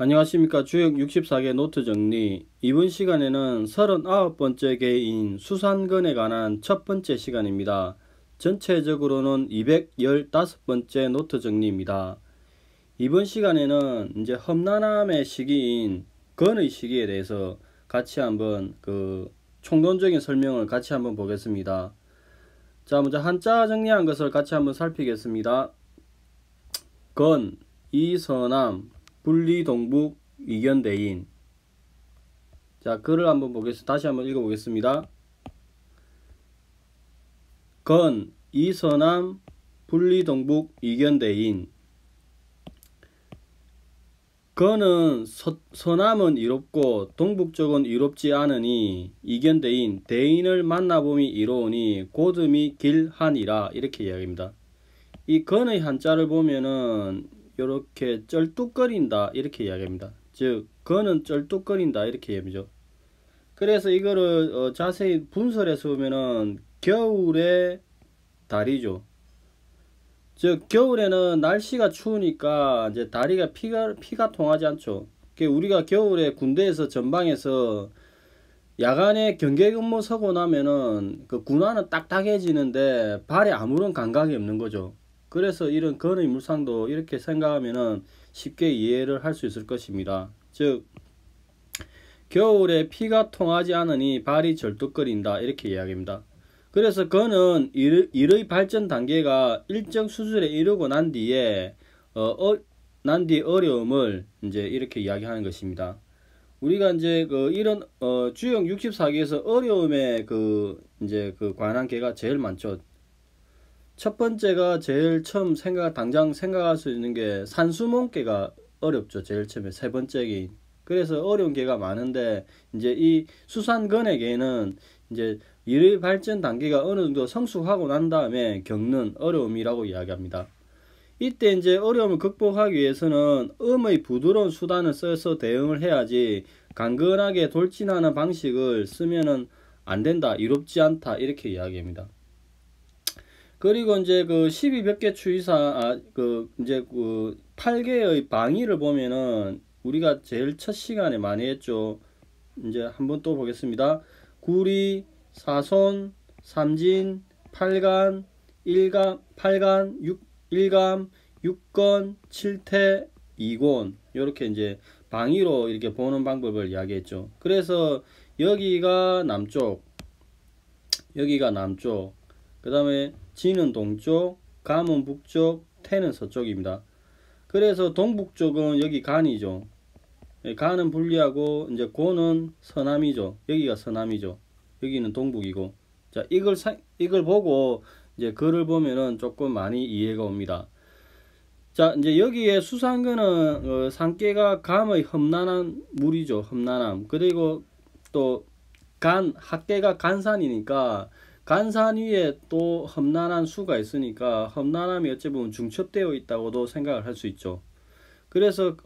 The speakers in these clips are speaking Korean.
안녕하십니까. 주역 64개 노트 정리. 이번 시간에는 39번째 개인 수산건에 관한 첫 번째 시간입니다. 전체적으로는 215번째 노트 정리입니다. 이번 시간에는 이제 험난함의 시기인 건의 시기에 대해서 같이 한번 총론적인 설명을 같이 한번 보겠습니다. 자, 먼저 한자 정리한 것을 같이 한번 살피겠습니다. 건, 이서남, 분리동북, 이견대인. 자, 글을 한번 보겠습니다. 다시 한번 읽어보겠습니다. 건, 이서남, 분리동북, 이견대인. 건은 서남은 이롭고 동북쪽은 이롭지 않으니 이견대인, 대인을 만나봄이 이로우니 고듬이 길하니라, 이렇게 이야기합니다. 이 건의 한자를 보면은 이렇게 쩔뚝거린다 이렇게 이야기합니다. 즉 건은 쩔뚝거린다 이렇게 이야기죠. 그래서 이거를 자세히 분설해서 보면은 겨울의 다리죠. 즉 겨울에는 날씨가 추우니까 이제 다리가 피가 통하지 않죠. 우리가 겨울에 군대에서 전방에서 야간에 경계 근무 서고 나면은 그 군화는 딱딱해지는데 발에 아무런 감각이 없는 거죠. 그래서 이런 건의 물상도 이렇게 생각하면은 쉽게 이해를 할 수 있을 것입니다. 즉 겨울에 피가 통하지 않으니 발이 절뚝거린다 이렇게 이야기합니다. 그래서 건은 일의 발전 단계가 일정 수준에 이르고 난 뒤에 어려움을 이제 이렇게 이야기하는 것입니다. 우리가 이제 이런 주역 64개에서 어려움에 이제 관한 개가 제일 많죠. 첫 번째가 제일 처음 당장 생각할 수 있는 게 산수몽개가 어렵죠. 제일 처음에 세 번째 개인. 그래서 어려운 개가 많은데 이제 이 수산건의 개는 이제 일의 발전 단계가 어느 정도 성숙하고 난 다음에 겪는 어려움이라고 이야기합니다. 이때 이제 어려움을 극복하기 위해서는 음의 부드러운 수단을 써서 대응을 해야지 강건하게 돌진하는 방식을 쓰면은 안 된다, 이롭지 않다 이렇게 이야기합니다. 그리고 이제 12벽계 추이사 이제 8개의 방위를 보면은 우리가 제일 첫 시간에 많이 했죠. 이제 한번 또 보겠습니다. 구리, 사손, 삼진, 팔간, 팔간, 일감, 육건, 칠태, 이곤, 이렇게 이제 방위로 이렇게 보는 방법을 이야기했죠. 그래서 여기가 남쪽, 그 다음에 진은 동쪽, 감은 북쪽, 태는 서쪽입니다. 그래서 동북쪽은 여기 간이죠. 간은 불리하고 이제 고는 서남이죠. 여기가 서남이죠. 여기는 동북이고. 자, 이걸 보고 이제 글을 보면은 조금 많이 이해가 옵니다. 자, 이제 여기에 수산건은 산개가 감의 험난한 물이죠. 험난함. 그리고 또 학계가 간산이니까 간산 위에 또 험난한 수가 있으니까 험난함이 어찌 보면 중첩되어 있다고도 생각을 할 수 있죠. 그래서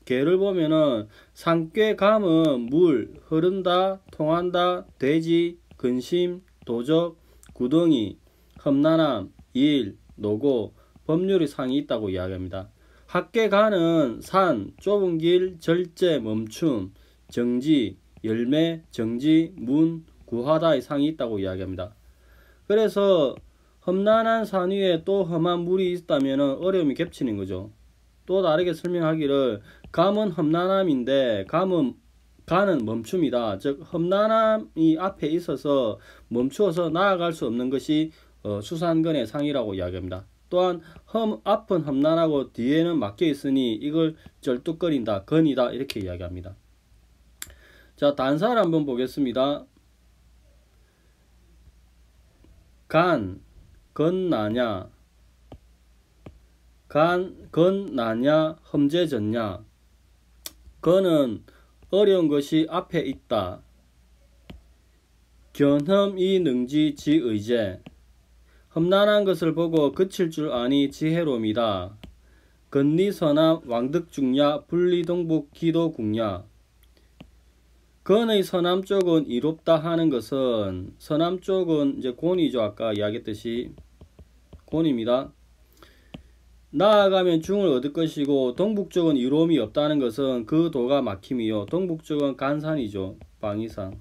개를 보면은 산괴 감은 물, 흐른다, 통한다, 돼지, 근심, 도적, 구덩이, 험난함, 일, 노고, 법률의 상이 있다고 이야기합니다. 학계 간은 산, 좁은 길, 절제, 멈춤, 정지, 열매, 정지, 문, 구하다의 상이 있다고 이야기합니다. 그래서 험난한 산 위에 또 험한 물이 있다면 어려움이 겹치는 거죠. 또 다르게 설명하기를 감은 험난함인데 간은 멈춤이다. 즉 험난함이 앞에 있어서 멈추어서 나아갈 수 없는 것이 수산건의 상이라고 이야기합니다. 또한 앞은 험난하고 뒤에는 막혀 있으니 이걸 쩔뚝거린다, 건이다 이렇게 이야기합니다. 자, 단사를 한번 보겠습니다. 간, 건나냐, 건나냐, 험제졌냐. 건은 어려운 것이 앞에 있다. 견험이 능지 지의제. 험난한 것을 보고 그칠 줄 아니 지혜로움이다. 건리서남 왕득중야 분리동북 기도국야. 건의 서남쪽은 이롭다 하는 것은 서남쪽은 이제 곤이죠. 아까 이야기했듯이 곤입니다. 나아가면 중을 얻을 것이고 동북쪽은 이로움이 없다는 것은 그 도가 막힘이요. 동북쪽은 간산이죠. 방위상.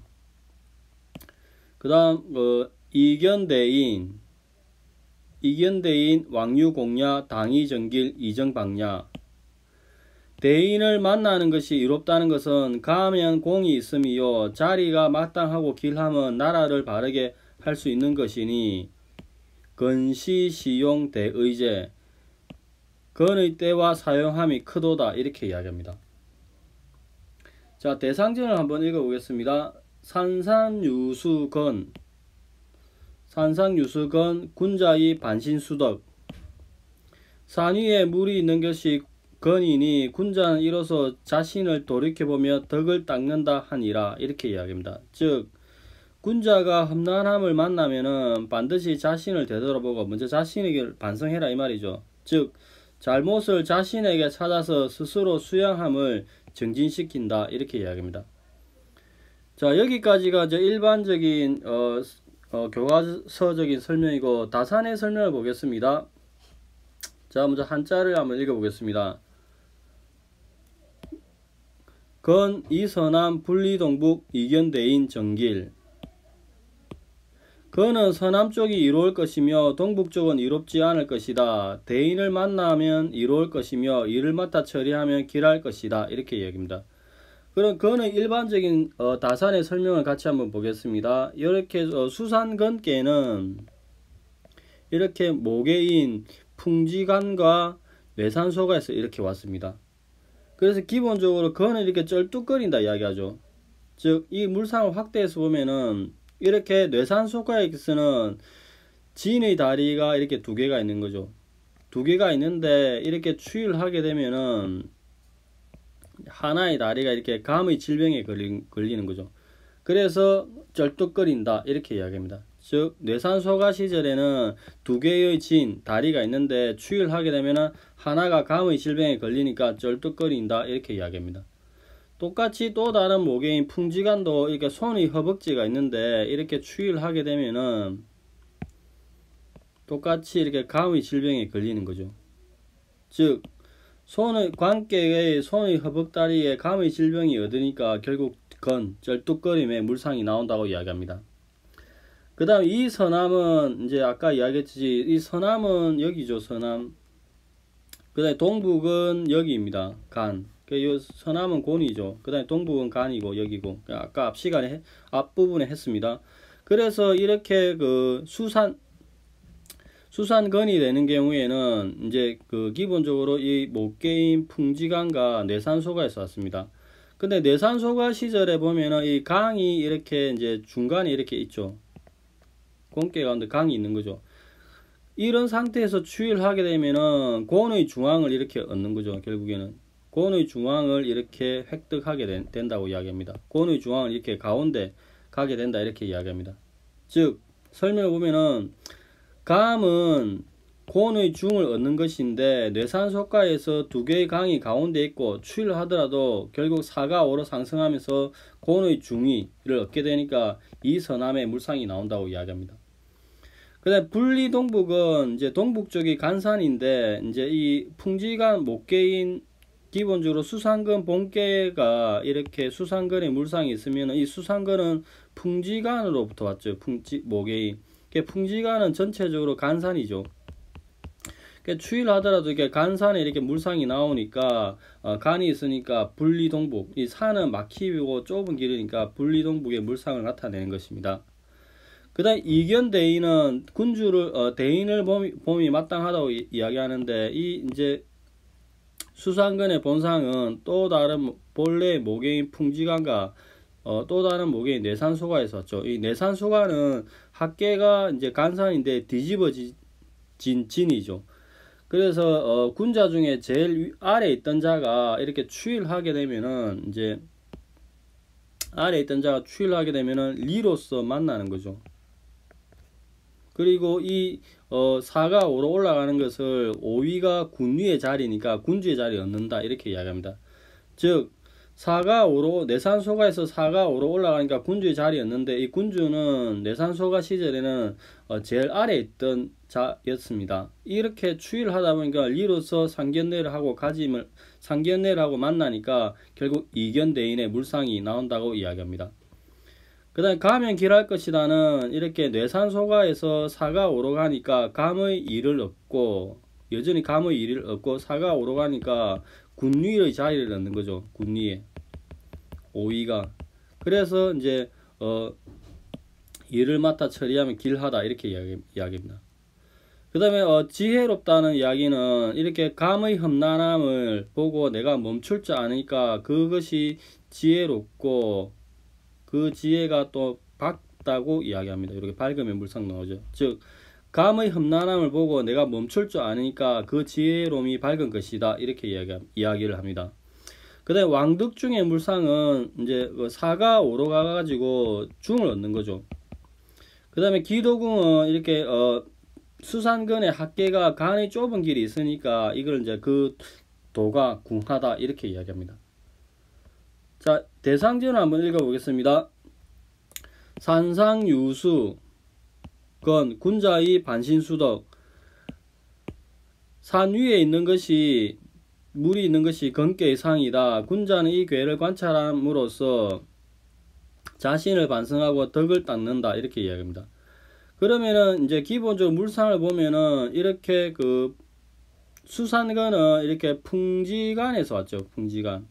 그 다음 이견대인 왕유공야 당이정길 이정방야. 대인을 만나는 것이 이롭다는 것은 가면 공이 있음이요. 자리가 마땅하고 길함은 나라를 바르게 할 수 있는 것이니 건시시용 대의제. 건의 때와 사용함이 크도다. 이렇게 이야기합니다. 자, 대상전을 한번 읽어보겠습니다. 산상유수건 군자의 반신수덕. 산 위에 물이 있는 것이 건이니 군자는 이로써 자신을 돌이켜보며 덕을 닦는다 하니라. 이렇게 이야기합니다. 즉 군자가 험난함을 만나면은 반드시 자신을 되돌아보고 먼저 자신에게 반성해라 이 말이죠. 즉 잘못을 자신에게 찾아서 스스로 수양함을 정진시킨다. 이렇게 이야기합니다. 자, 여기까지가 이제 일반적인 교과서적인 설명이고 다산의 설명을 보겠습니다. 자, 먼저 한자를 한번 읽어보겠습니다. 건, 이서남, 분리동북, 이견대인, 정길. 건은 서남 쪽이 이로울 것이며 동북 쪽은 이롭지 않을 것이다. 대인을 만나면 이로울 것이며 이를 맡아 처리하면 길할 것이다. 이렇게 이야기합니다. 그럼 건의 일반적인 다산의 설명을 같이 한번 보겠습니다. 이렇게 수산건께는 이렇게 모계인 풍지간과 뇌산소가에서 이렇게 왔습니다. 그래서 기본적으로 건은 이렇게 쩔뚝거린다 이야기하죠. 즉 이 물상을 확대해서 보면은 이렇게 뇌산소가에서는 진의 다리가 이렇게 두 개가 있는 거죠. 두 개가 있는데 이렇게 추위를 하게 되면은 하나의 다리가 이렇게 감의 질병에 걸리는 거죠. 그래서 쩔뚝거린다 이렇게 이야기합니다. 즉 뇌산소가 시절에는 두 개의 진 다리가 있는데 추위를 하게 되면은 하나가 감의 질병에 걸리니까 쩔뚝거린다 이렇게 이야기합니다. 똑같이 또 다른 모계인 풍지간도 이렇게 손의 허벅지가 있는데 이렇게 추위를 하게 되면은 똑같이 이렇게 감의 질병에 걸리는 거죠. 즉 손의 관객의 손의 허벅다리에 감의 질병이 얻으니까 결국 건 쩔뚝거림에 물상이 나온다고 이야기합니다. 그 다음 이 서남은 이제 아까 이야기했듯이 이 서남은 여기죠. 서남. 그 다음에 동북은 여기입니다. 간. 이 서남은 곤이죠. 그 다음에 동북은 간이고 여기고 아까 앞 시간에 앞부분에 했습니다. 그래서 이렇게 그 수산건이 되는 경우에는 이제 그 기본적으로 이 목계인 풍지간과 뇌산소가에서 왔습니다. 근데 뇌산소가 시절에 보면은 이 강이 이렇게 이제 중간에 이렇게 있죠. 공계 가운데 강이 있는 거죠. 이런 상태에서 추위를 하게 되면은 곤의 중앙을 이렇게 얻는 거죠. 결국에는 곤의 중앙을 이렇게 획득하게 된다고 이야기합니다. 곤의 중앙을 이렇게 가운데 가게 된다 이렇게 이야기합니다. 즉 설명을 보면은 감은 곤의 중을 얻는 것인데 뇌산소가에서 두 개의 강이 가운데 있고 추위를 하더라도 결국 사가 오로 상승하면서 곤의 중위를 얻게 되니까 이 서남의 물상이 나온다고 이야기합니다. 그 다음에 분리동북은 이제 동북 쪽이 간산인데 이제 이 풍지간 목계인 기본적으로 수산건 본계가 이렇게 수산건에 물상이 있으면 이 수산건은 풍지간으로부터 왔죠. 목계인. 풍지간은 전체적으로 간산이죠. 추위를 하더라도 이렇게 간산에 이렇게 물상이 나오니까 간이 있으니까 분리동북. 이 산은 막히고 좁은 길이니까 분리동북의 물상을 나타내는 것입니다. 그 다음 이견대인은 군주를 대인을 봄이 마땅하다고 이야기하는데 이 이제 수산건의 본상은 또 다른 본래 모계인 풍지간과 또 다른 모계인 뇌산소가에서 왔죠. 이 뇌산소가는 학계가 이제 간산인데 뒤집어진 진이죠. 그래서 군자 중에 제일 아래에 있던 자가 이렇게 추위를 하게 되면은 이제 아래에 있던 자가 추위를 하게 되면은 리로서 만나는 거죠. 그리고 이 사가 오로 올라가는 것을 5위가 군위의 자리니까 군주의 자리에 얻는다 이렇게 이야기합니다. 즉 4가 5로 내산소가에서 4가 5로 올라가니까 군주의 자리였는데 이 군주는 내산소가 시절에는 제일 아래에 있던 자였습니다. 이렇게 추이를 하다 보니까 리로서 상견례를 하고 상견례를 하고 만나니까 결국 이견대인의 물상이 나온다고 이야기합니다. 그 다음에 가면 길할 것이다는 이렇게 뇌산소가에서 4가 5로 가니까 감의 2를 얻고 여전히 감의 2를 얻고 4가 5로 가니까 군위의 자리를 얻는 거죠. 군위에 5위가. 그래서 이제 일을 맡아 처리하면 길하다 이렇게 이야기입니다. 그 다음에 지혜롭다는 이야기는 이렇게 감의 험난함을 보고 내가 멈출 줄 아니까 그것이 지혜롭고 그 지혜가 또 밝다고 이야기합니다. 이렇게 밝으면 물상 나오죠. 즉 감의 험난함을 보고 내가 멈출 줄 아니까 그 지혜로움이 밝은 것이다 이렇게 이야기를 합니다. 그 다음에 왕득 중의 물상은 이제 4가 5로 가가지고 중을 얻는 거죠. 그 다음에 기도궁은 이렇게 수산근의 학계가 간이 좁은 길이 있으니까 이걸 이제 그 도가 궁하다 이렇게 이야기합니다. 자, 대상지를 한번 읽어보겠습니다. 산상유수 건 군자의 반신수덕. 산 위에 있는 것이 물이 있는 것이 건계의 상이다. 군자는 이 괴를 관찰함으로써 자신을 반성하고 덕을 닦는다 이렇게 이야기합니다. 그러면은 이제 기본적으로 물상을 보면은 이렇게 그 수산건은 이렇게 풍지간에서 왔죠. 풍지간.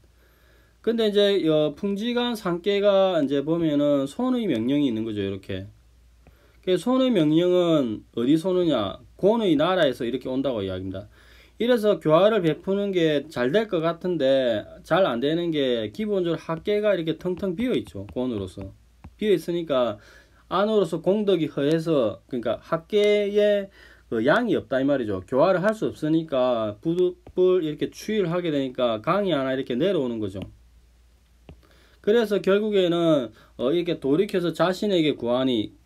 근데 이제 풍지간 상계가 이제 보면은 손의 명령이 있는 거죠. 이렇게. 손의 명령은 어디서 오느냐? 곤의 나라에서 이렇게 온다고 이야기합니다. 이래서 교화를 베푸는 게 잘 될 것 같은데 잘 안 되는 게 기본적으로 학계가 이렇게 텅텅 비어 있죠. 곤으로서. 비어 있으니까 안으로서 공덕이 허해서 그러니까 학계에 양이 없다 이 말이죠. 교화를 할 수 없으니까 부득불 이렇게 추위를 하게 되니까 강이 하나 이렇게 내려오는 거죠. 그래서 결국에는 이렇게 돌이켜서 자신에게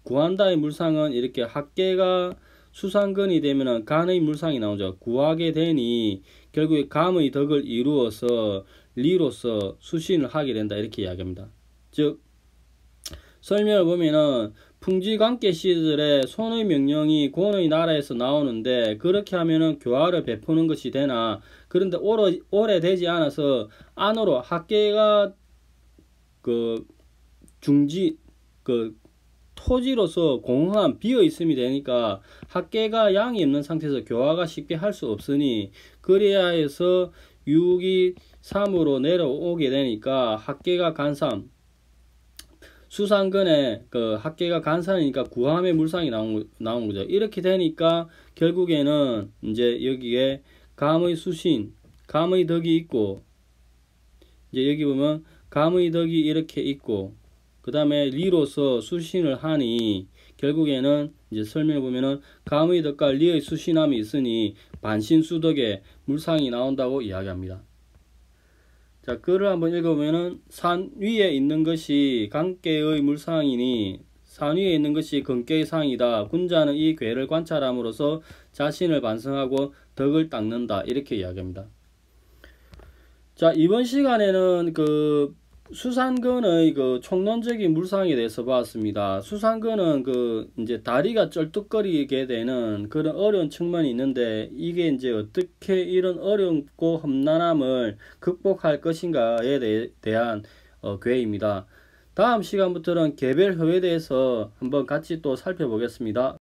구한다의 물상은 이렇게 학계가 수상근이 되면은 간의 물상이 나오죠. 구하게 되니 결국에 감의 덕을 이루어서 리로서 수신을 하게 된다 이렇게 이야기합니다. 즉 설명을 보면은 풍지관계 시절에 손의 명령이 곤의 나라에서 나오는데 그렇게 하면은 교화를 베푸는 것이 되나 그런데 오래 되지 않아서 안으로 학계가 그 중지 그 토지로서 공허한 비어 있음이 되니까 학계가 양이 없는 상태에서 교화가 쉽게 할 수 없으니 그래야 해서 6이 3으로 내려오게 되니까 학계가 간삼 수상근에 그 학계가 간산이니까 구함의 물상이 나온 거죠. 이렇게 되니까 결국에는 이제 여기에 감의 수신, 감의 덕이 있고 이제 여기 보면 감의 덕이 이렇게 있고 그 다음에 리로서 수신을 하니 결국에는 이제 설명해 보면은 감의 덕과 리의 수신함이 있으니 반신수덕의 물상이 나온다고 이야기합니다. 자, 글을 한번 읽어보면은 산 위에 있는 것이 강계의 물상이니 산 위에 있는 것이 건계의 상이다. 군자는 이 괴를 관찰함으로써 자신을 반성하고 덕을 닦는다. 이렇게 이야기합니다. 자, 이번 시간에는 그 수산근의 그 총론적인 물상에 대해서 봤습니다. 수산근은 그 이제 다리가 쩔뚝거리게 되는 그런 어려운 측면이 있는데 이게 이제 어떻게 이런 어렵고 험난함을 극복할 것인가에 대한 괴입니다. 다음 시간부터는 개별 효에 대해서 한번 같이 또 살펴보겠습니다.